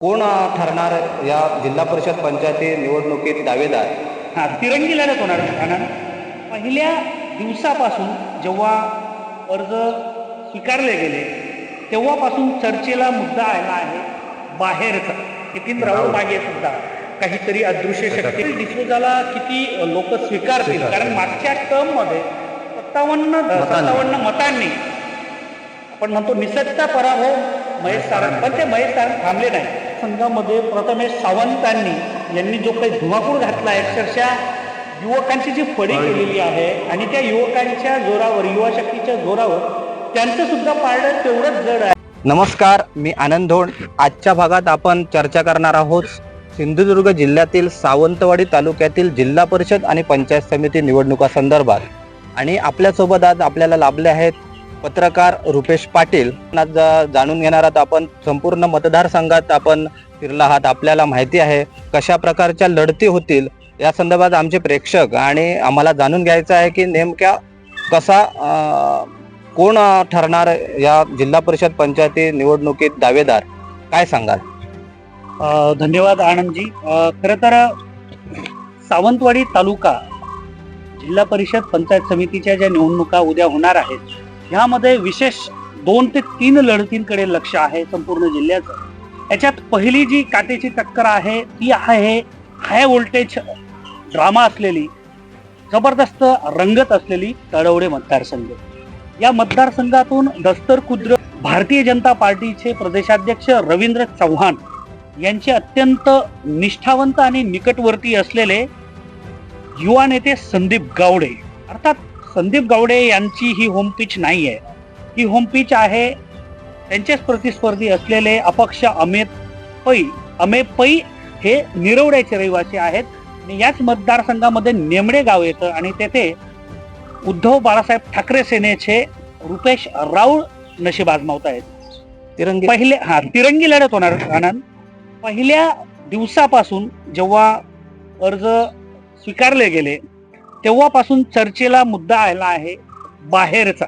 कोण ठरणार या जिल्हा परिषद पंचायती निवडणुकीत दावेदार? तिरंगी लढत होणार आनंद. पहिल्या दिवसापासून जेव्हा अर्ज स्वीकारले गेले तेव्हापासून चर्चेला मुद्दा आला आहे बाहेरचा. नितीन राऊत मागे सुद्धा काहीतरी अदृश्य शक्ती डिसोजाला किती लोक स्वीकारतील, कारण मागच्या टर्ममध्ये 57 मतांनी आपण म्हणतो निसटता पराभव महेश सारंग, पण ते महेश सारंग थांबले नाही. संघामध्ये प्रथमेश सावंतांनी यांनी जो काही धुमाकूळ घातला आहे, अक्षरशः युवकांची जी फळी केलेली आहे आणि त्या युवकांच्या जोरावर, युवा शक्तीच्या जोरावर त्यांचं सुद्धा पारडं तेवढंच जड आहे. नमस्कार, मी आनंद धोंड. आजच्या भागात आपण चर्चा करणार आहोत सिंधुदुर्ग जिल्ह्यातील सावंतवाडी तालुक्यातील जिल्हा परिषद आणि पंचायत समिती निवडणुका संदर्भात. आणि आपल्यासोबत आज आपल्याला लाभले आहेत पत्रकार रुपेश पाटील. आज जाणून घेणार आहात आपण संपूर्ण मतदारसंघात आपण फिरला आहात, आपल्याला माहिती आहे कशा प्रकारच्या लढती होतील या संदर्भात आमचे प्रेक्षक आणि आम्हाला जाणून घ्यायचं आहे की नेमक्या कसा कोण ठरणार या जिल्हा परिषद पंचायती निवडणुकीत दावेदार, काय सांगाल? धन्यवाद आनंदजी. खरं तर सावंतवाडी तालुका जिल्हा परिषद पंचायत समितीच्या ज्या निवडणुका उद्या होणार आहेत ह्यामध्ये विशेष 2 ते 3 लढतींकडे लक्ष आहे संपूर्ण जिल्ह्याचं. याच्यात पहिली जी काटेची टक्कर आहे ती आहे हाय व्होल्टेज ड्रामा असलेली, जबरदस्त रंगत असलेली तळवडे मतदारसंघ. या मतदारसंघातून दस्तरखुद्द भारतीय जनता पार्टीचे प्रदेशाध्यक्ष रवींद्र चव्हाण यांचे अत्यंत निष्ठावंत आणि निकटवर्ती असलेले युवा नेते संदीप गावडे, अर्थात संदीप गावडे यांची ही होम पिच नाही आहे, ही होम पिच आहे त्यांचेच प्रतिस्पर्धी असलेले अपक्ष अमेय पै हे निरवड्याचे रहिवासी आहेत. आणि याच मतदारसंघामध्ये नेमडे गाव येतं आणि तेथे उद्धव बाळासाहेब ठाकरे सेनेचे रुपेश राऊळ नशीब आजमावत आहेत. तिरंगी लढत होणार आनंद. पहिल्या दिवसापासून जेव्हा अर्ज स्वीकारले गेले तेव्हापासून चर्चेला मुद्दा आला आहे बाहेरचा.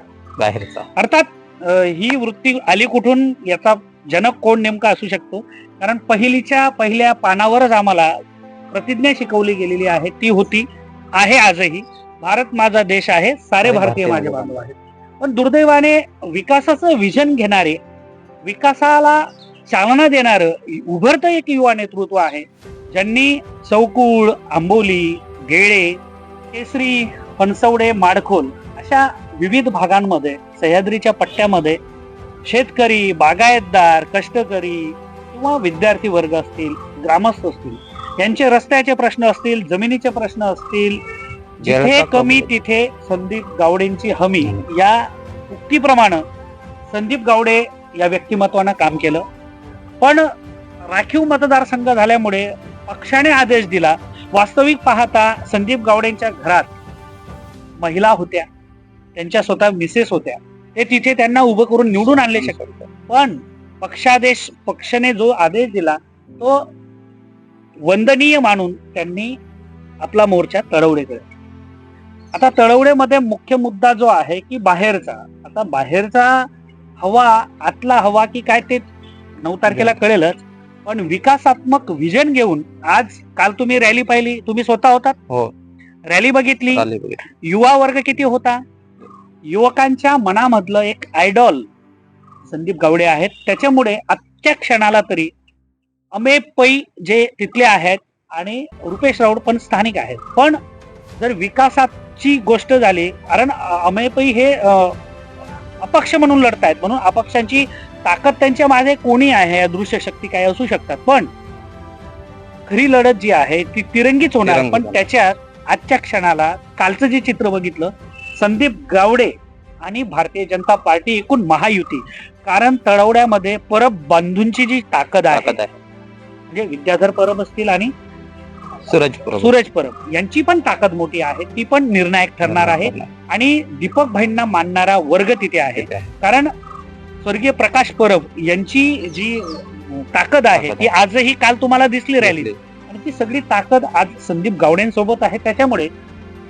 अर्थात ही वृत्ती आली कुठून, याचा जनक कोण नेमका असू शकतो, कारण पहिल्या पानावरच आम्हाला प्रतिज्ञा शिकवली गेलेली आहे, ती होती, आहे आजही, भारत माझा देश आहे, सारे भारतीय माझे बांधव आहेत. पण दुर्दैवाने विकासाचं विजन घेणारे, विकासाला चालना देणारं उभरतं एक युवा नेतृत्व आहे, ज्यांनी चौकुळ, आंबोली, गेळे, केसरी, फणसवडे, माडखोल अशा विविध भागांमध्ये, सह्याद्रीच्या पट्ट्यामध्ये शेतकरी, बागायतदार, कष्टकरी किंवा विद्यार्थी वर्ग असतील, ग्रामस्थ असतील, यांचे रस्त्याचे प्रश्न असतील, जमिनीचे प्रश्न असतील, जिथे कमी तिथे संदीप गावडेंची हमी, या उक्तीप्रमाणे संदीप गावडे या व्यक्तिमत्वानं काम केलं. पण राखीव मतदारसंघ झाल्यामुळे पक्षाने आदेश दिला. वास्तविक पाहता संदीप गावडेंच्या घरात महिला होत्या, त्यांच्या स्वतः मिसेस होत्या, ते तिथे त्यांना उभं करून निवडून आणले शकत. पण पक्षाने जो आदेश दिला तो वंदनीय मानून त्यांनी आपला मोर्चा तळवडेकडे. आता तळवडेमध्ये मुख्य मुद्दा जो आहे की बाहेरचा. आता बाहेरचा हवा, आतला हवा की काय ते 9 तारखेला कळेलच. पण विकासात्मक विजन घेऊन काल तुम्ही रॅली पाहिली, तुम्ही स्वतः होतात, हो, रॅली बघितली, युवा वर्ग किती होता, युवकांच्या मनामधलं एक आयडॉल संदीप गावडे आहेत. त्याच्यामुळे आजच्या क्षणाला तरी अमेय पै जे तिथले आहेत आणि रुपेश राऊळ पण स्थानिक आहेत. पण जर विकासाची गोष्ट झाली, कारण अमेय पै हे अपक्ष म्हणून लढतायत, म्हणून अपक्षांची ताकद त्यांच्या मागे कोणी आहे, अदृश्य शक्ती काय असू शकतात, पण खरी लढत जी आहे ती तिरंगीच होणार. पण त्याच्यात आजच्या क्षणाला कालचं जे चित्र बघितलं, संदीप गावडे आणि भारतीय जनता पार्टी एकूण महायुती, कारण तळवड्यामध्ये परब बंधूंची जी ताकद आहे, म्हणजे विद्याधर परब असतील आणि सूरज परब यांची पण ताकद मोठी आहे, ती पण निर्णायक ठरणार आहे. आणि दीपक भाईंना मानणारा वर्ग तिथे आहे, कारण स्वर्गीय प्रकाश परब यांची जी ताकद आहे ती आजही, काल तुम्हाला दिसली रॅली, आणि ती सगळी ताकद आज संदीप गावडेंसोबत आहे. त्याच्यामुळे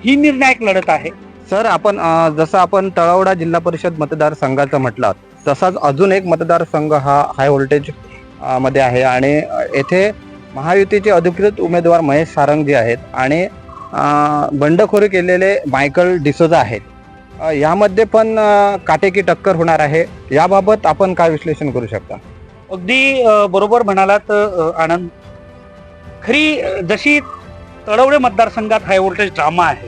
ही निर्णायक लढत आहे. सर, जसं आपण तळवडा जिल्हा परिषद मतदारसंघाचं म्हटलं, तसाच अजून एक मतदारसंघ हा हाय व्होल्टेज मध्ये आहे आणि येथे महायुतीचे अधिकृत उमेदवार महेश सारंग जे आहेत आणि बंडखोरी केलेले मायकल डिसोजा आहेत. यामध्ये पण काटेकी टक्कर होणार आहे. याबाबत आपण काय विश्लेषण करू शकता? अगदी बरोबर म्हणालात आनंद. खरी जशी तळवडे मतदारसंघात हाय व्होल्टेज ड्रामा आहे,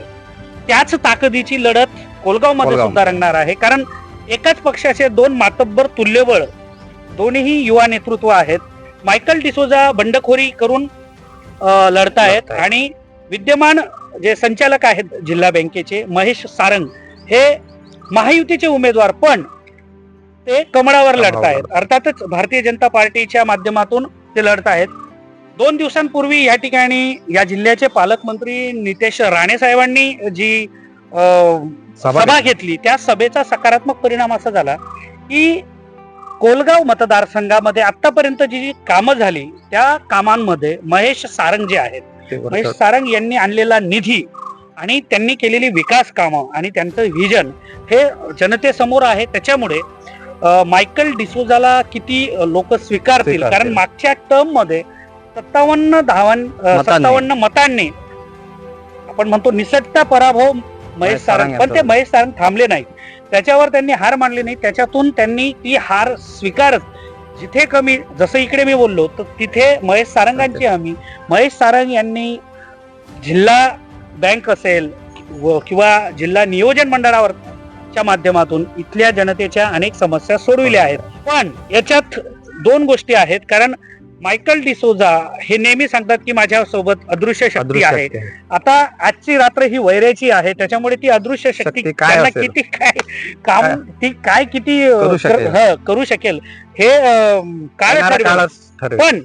त्याच ताकदीची लढत कोलगावमध्ये सुद्धा रंगणार आहे. कारण एकाच पक्षाचे दोन मातब्बर तुल्यबळ दोन्ही युवा नेतृत्व आहेत. मायकल डिसोजा बंडखोरी करून लढतायत आणि विद्यमान जे संचालक आहेत जिल्हा बँकेचे महेश सारंग हे महायुतीचे उमेदवार, पण ते कमळावर लढतायत. अर्थातच भारतीय जनता पार्टीच्या माध्यमातून ते लढतायत. 2 दिवसांपूर्वी या ठिकाणी या जिल्ह्याचे पालकमंत्री नितेश राणे साहेबांनी जी सभा घेतली, त्या सभेचा सकारात्मक परिणाम असा झाला की कोलगाव मतदारसंघामध्ये आतापर्यंत जी कामं झाली त्या कामांमध्ये महेश सारंग जे आहेत, महेश सारंग यांनी आणलेला निधी आणि त्यांनी केलेली विकास कामं आणि त्यांचं व्हिजन हे जनतेसमोर आहे. त्याच्यामुळे मायकल डिसोजाला किती लोक स्वीकारतील, कारण मागच्या टर्म मध्ये 57 मतांनी आपण म्हणतो निसटता पराभव महेश सारंग, पण ते महेश सारंग थांबले नाही. त्याच्यावर त्यांनी हार मानली नाही. त्याच्यातून त्यांनी ती हार स्वीकारत जिथे कमी, जसं इकडे मी बोललो तर तिथे महेश सारंगांची हमी. महेश सारंग यांनी जिल्हा बँक असेल किंवा जिल्हा नियोजन मंडळावरच्या माध्यमातून इथल्या जनतेच्या अनेक समस्या सोडविल्या आहेत. पण याच्यात 2 गोष्टी आहेत. कारण मायकल डिसोजा हे नेहमी सांगतात की माझ्या सोबत अदृश्य शक्ती आहे. आता आजची रात्र ही वैराची आहे, त्याच्यामुळे ती अदृश्य शक्ती त्यांना किती काय काम, ती काय किती करू शकेल हे काळ ठरवेल. पण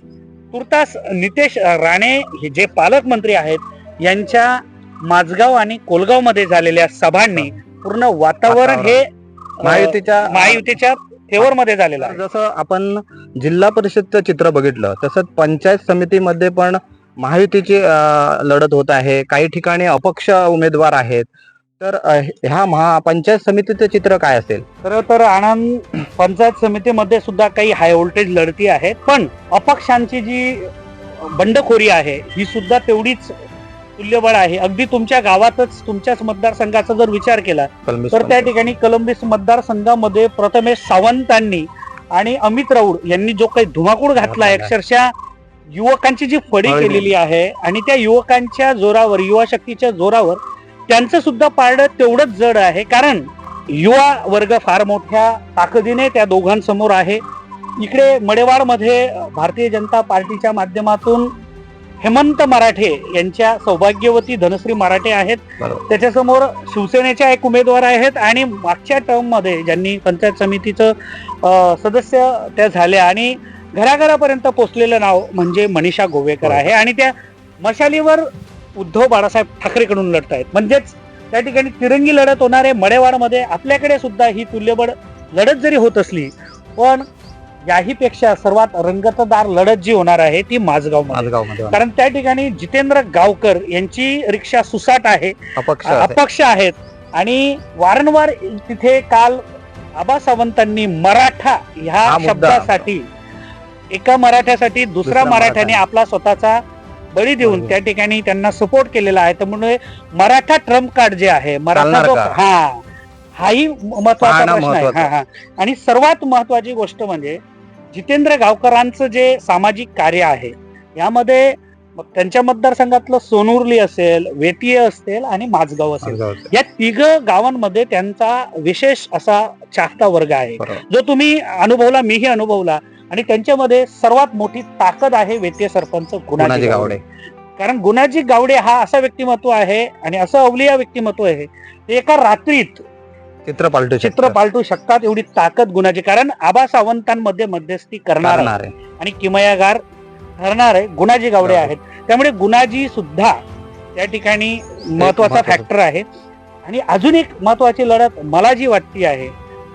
तुर्तास नितेश राणे हे जे पालकमंत्री आहेत यांच्या माझगाव आणि कोलगाव मध्ये झालेल्या सभांनी पूर्ण वातावरण हे महायुतीच्या फेवर मध्ये झालेलं आहे. जसं आपण जिल्हा परिषदचं चित्र बघितलं तसंच पंचायत समितीमध्ये पण महायुतीची लढत होत आहे. काही ठिकाणी अपक्ष उमेदवार आहेत. तर ह्या पंचायत समितीचं चित्र काय असेल? तर आनंद, पंचायत समितीमध्ये सुद्धा काही हाय व्होल्टेज लढती आहेत, पण अपक्षांची जी बंडखोरी आहे ही सुद्धा तेवढीच तुल्यबळ आहे. अगदी तुमच्या गावातच तुमच्याच मतदारसंघाचा जर विचार केला तर त्या ठिकाणी कलंबिस मतदारसंघामध्ये प्रथमेश सावंतांनी आणि अमित राऊळ यांनी जो काही धुमाकूळ घातला आहे, अक्षरशः युवकांची जी फडी केलेली आहे आणि त्या युवकांच्या जोरावर, युवा शक्तीच्या जोरावर त्यांचं सुद्धा पारडं तेवढंच जड आहे. कारण युवा वर्ग फार मोठ्या ताकदीने त्या दोघांसमोर आहे. इकडे मडेवाडमध्ये भारतीय जनता पार्टीच्या माध्यमातून हेमंत मराठे यांच्या सौभाग्यवती धनश्री मराठे आहेत. त्याच्यासमोर शिवसेनेच्या एक उमेदवार आहेत आणि मागच्या टर्म मध्ये ज्यांनी पंचायत समितीचं सदस्य त्या झाल्या आणि घराघरापर्यंत पोहोचलेलं नाव म्हणजे मनीषा गोवेकर आहे. आणि त्या मशालीवर उद्धव बाळासाहेब ठाकरेकडून लढतायत. म्हणजेच त्या ठिकाणी तिरंगी लढत होणारे मडेवाडमध्ये आपल्याकडे सुद्धा ही तुल्यबळ लढत जरी होत असली, पण याही पेक्षा सर्वात रंगतदार लढत जी होणार आहे ती माझगावमध्ये. कारण त्या ठिकाणी जितेंद्र गावकर यांची रिक्षा सुसाट आहे, अपक्ष आहेत आणि वारंवार तिथे काल आबा सावंतांनी मराठा ह्या शब्दासाठी, एका मराठ्यासाठी दुसऱ्या मराठ्याने आपला स्वतःचा बळी देऊन त्या ठिकाणी त्यांना सपोर्ट केलेला आहे. त्यामुळे मराठा ट्रम्प कार्ड जे आहे, मराठा हाही महत्वाचा प्रश्न आहे. आणि सर्वात महत्वाची गोष्ट म्हणजे जितेंद्र गावकरांचं जे सामाजिक कार्य आहे यामध्ये त्यांच्या मतदारसंघातलं सोनुर्ली असेल, वेतीये असेल आणि माझगाव असेल, या 3 गावांमध्ये त्यांचा विशेष असा चाहता वर्ग आहे जो तुम्ही अनुभवला, मीही अनुभवला. आणि त्यांच्यामध्ये सर्वात मोठी ताकद आहे वेतीये सरपंच गुणाजी गावडे. कारण गुणाजी गावडे हा असा व्यक्तिमत्व आहे आणि असं अवलिया व्यक्तिमत्व आहे, ते एका रात्रीत चित्र पालटू शकतात एवढी ताकद गुणाची. कारण आबा सावंतांमध्ये मध्यस्थी करणार आहे आणि किमयागार ठरणार आहे गुणाजी गावडे आहेत. त्यामुळे गुणाजी सुद्धा त्या ठिकाणी महत्वाचा फॅक्टर आहे. आणि अजून एक महत्वाची लढत मला जी वाटती आहे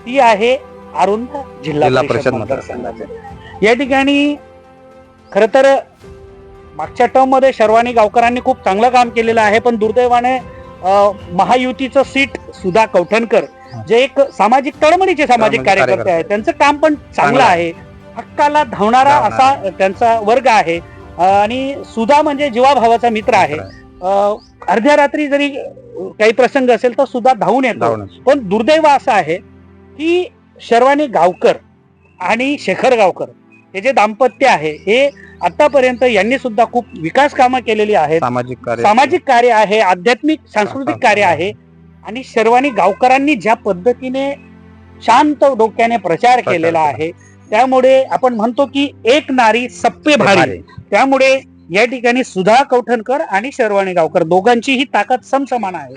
ती आहे आरुंदा जिल्हा परिषद मतदारसंघाचे. या ठिकाणी खर तर मागच्या टर्म मध्ये शर्वानी गावकरांनी खूप चांगलं काम केलेलं आहे, पण दुर्दैवाने महायुतीचं सीट सुधा कवठणकर जे एक सामाजिक तळमळीचे सामाजिक कार्यकर्ते आहेत, त्यांचं काम पण चांगलं आहे, हक्काला धावणारा असा त्यांचा वर्ग आहे. आणि सुधा म्हणजे जीवाभावाचा मित्र आहे. अर्ध्या रात्री जरी काही प्रसंग असेल तर सुद्धा धावून येतो. पण दुर्दैव असं आहे की शर्वानी गावकर आणि शेखर गावकर हे जे दाम्पत्य आहे हे आतापर्यंत यांनी सुद्धा खूप विकास कामं केलेली आहेत. सामाजिक कार्य आहे, आध्यात्मिक सांस्कृतिक कार्य आहे. आणि शर्वानी गावकरांनी ज्या पद्धतीने शांत डोक्याने प्रचार केलेला आहे त्यामुळे आपण म्हणतो की एक नारी सप्पे भारी. त्यामुळे या ठिकाणी सुधा कौठणकर आणि शर्वाणी गावकर दोघांचीही ताकद समसमान आहे.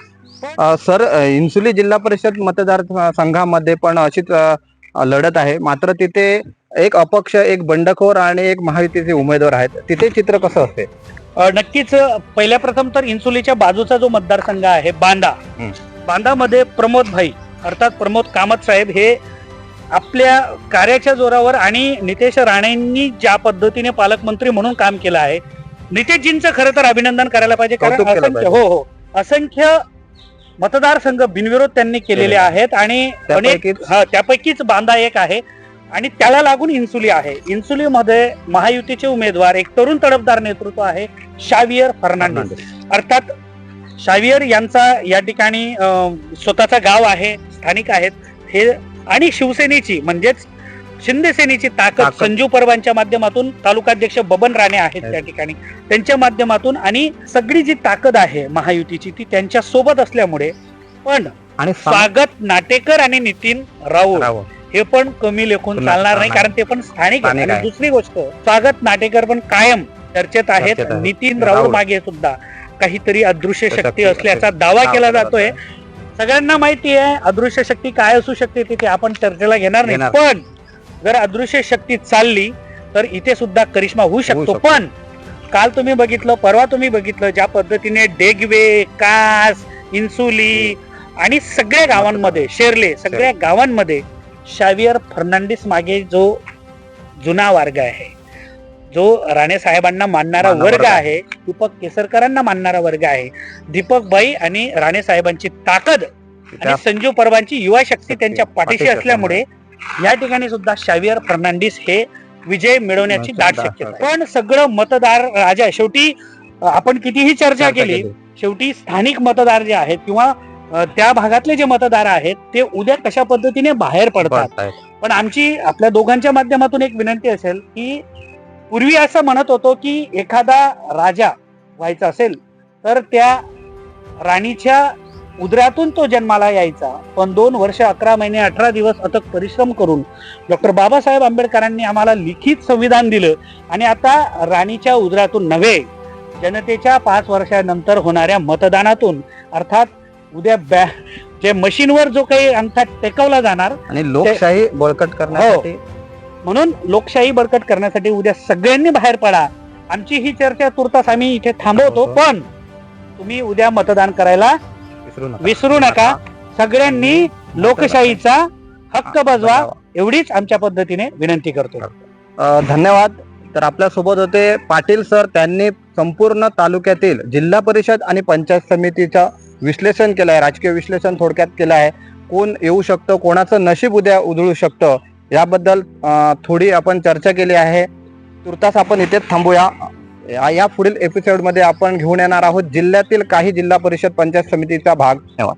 सर, इन्सुली जिल्हा परिषद मतदार संघामध्ये पण अशीच लढत आहे, मात्र तिथे एक अपक्ष, एक बंडखोर आणि एक महायुतीचे उमेदवार आहेत. तिथे चित्र कसं असते? नक्कीच पहिल्या प्रथम तर इन्सुलीच्या बाजूचा जो मतदारसंघ आहे बांदामध्ये प्रमोद भाई अर्थात प्रमोद कामत साहेब हे आपल्या कार्याच्या जोरावर आणि नितेश राणेंनी ज्या पद्धतीने पालकमंत्री म्हणून काम केलं आहे, नितेशजींचं खरं तर अभिनंदन करायला पाहिजे. कारण असंख्य मतदारसंघ बिनविरोध त्यांनी केलेले आहेत आणि त्यापैकीच बांदा एक आहे आणि त्याला लागून इन्सुली आहे. इन्सुलीमध्ये महायुतीचे उमेदवार एक तरुण तडफदार नेतृत्व आहे, शावियर फर्नांडिस. अर्थात शावियर यांचा या ठिकाणी स्वतःचा गाव आहे, स्थानिक आहेत हे. आणि शिवसेनेची म्हणजेच शिंदे सेनेची ताकद संजू परवांच्या माध्यमातून, तालुकाध्यक्ष बबन राणे आहेत त्या ठिकाणी, त्यांच्या माध्यमातून आणि सगळी जी ताकद आहे महायुतीची ती त्यांच्या सोबत असल्यामुळे पण आणि स्वागत नाटेकर आणि नितीन राऊळ हे पण कमी लेखून चालणार नाही, कारण ते पण स्थानिक आहे. आणि दुसरी गोष्ट, स्वागत नाटेकर पण कायम चर्चेत आहेत. नितीन राऊळ मागे सुद्धा काहीतरी अदृश्य शक्ती असल्याचा दावा केला जातोय. सगळ्यांना माहिती आहे अदृश्य शक्ती काय असू शकते, तिथे आपण चर्चेला घेणार नाही. पण जर अदृश्य शक्ती चालली तर इथे सुद्धा करिश्मा होऊ शकतो. पण काल तुम्ही बघितलं, परवा तुम्ही बघितलं ज्या पद्धतीने डेगवे, कास, इन्सुली आणि सगळ्या गावांमध्ये, शेर्ले सगळ्या गावांमध्ये शावियर फर्नांडिस मागे जो जुना वर्ग आहे, जो राणे साहेबांना मानणारा वर्ग आहे, दीपक केसरकरांना मानणारा वर्ग आहे, दीपक भाई आणि राणे साहेबांची ताकद आणि संजू परवांची युवा शक्ती त्यांच्या पाठीशी असल्यामुळे या ठिकाणी सुद्धा शावियर फर्नांडिस हे विजय मिळवण्याची दाट शक्यता. पण सगळं मतदार राजा, शेवटी आपण कितीही चर्चा केली, शेवटी स्थानिक मतदार जे आहेत किंवा त्या भागातले जे मतदार आहेत ते उद्या कशा पद्धतीने बाहेर पडतात. पण आमची आपल्या दोघांच्या माध्यमातून एक विनंती असेल की पूर्वी असं म्हणत होतो की एखादा राजा व्हायचा असेल तर त्या राणीच्या उदरातून तो जन्माला यायचा. पण 2 वर्ष 11 महिने 18 दिवस अथक परिश्रम करून डॉक्टर बाबासाहेब आंबेडकरांनी आम्हाला लिखित संविधान दिलं आणि आता राणीच्या उदरातून नव्हे, जनतेच्या 5 वर्षानंतर होणाऱ्या मतदानातून, अर्थात उद्या जे मशीनवर जो काही अंगठा टेकवला जाणार आणि लोकशाही बळकट करण्यासाठी, म्हणून लोकशाही बळकट करण्यासाठी उद्या सगळ्यांनी बाहेर पडा. आमची ही चर्चा तुर्तास आम्ही इथे थांबवतो. पण तुम्ही उद्या मतदान करायला विसरू नका. सगळ्यांनी लोकशाहीचा हक्क बजवा, एवढीच आमच्या पद्धतीने विनंती करतो. धन्यवाद. तर आपल्या सोबत होते पाटील सर. त्यांनी संपूर्ण तालुक्यातील जिल्हा परिषद आणि पंचायत समितीचं विश्लेषण केलं आहे, राजकीय विश्लेषण थोडक्यात केलं आहे. कोण येऊ शकतं, कोणाचं नशीब उद्या उधळू शकतं याबद्दल थोडी आपण चर्चा केली आहे. तुर्तास आपण इथेच थांबूया. या पुढील एपिसोडमध्ये आपण घेऊन येणार आहोत जिल्ह्यातील काही जिल्हा परिषद पंचायत समितीचा भाग. धन्यवाद.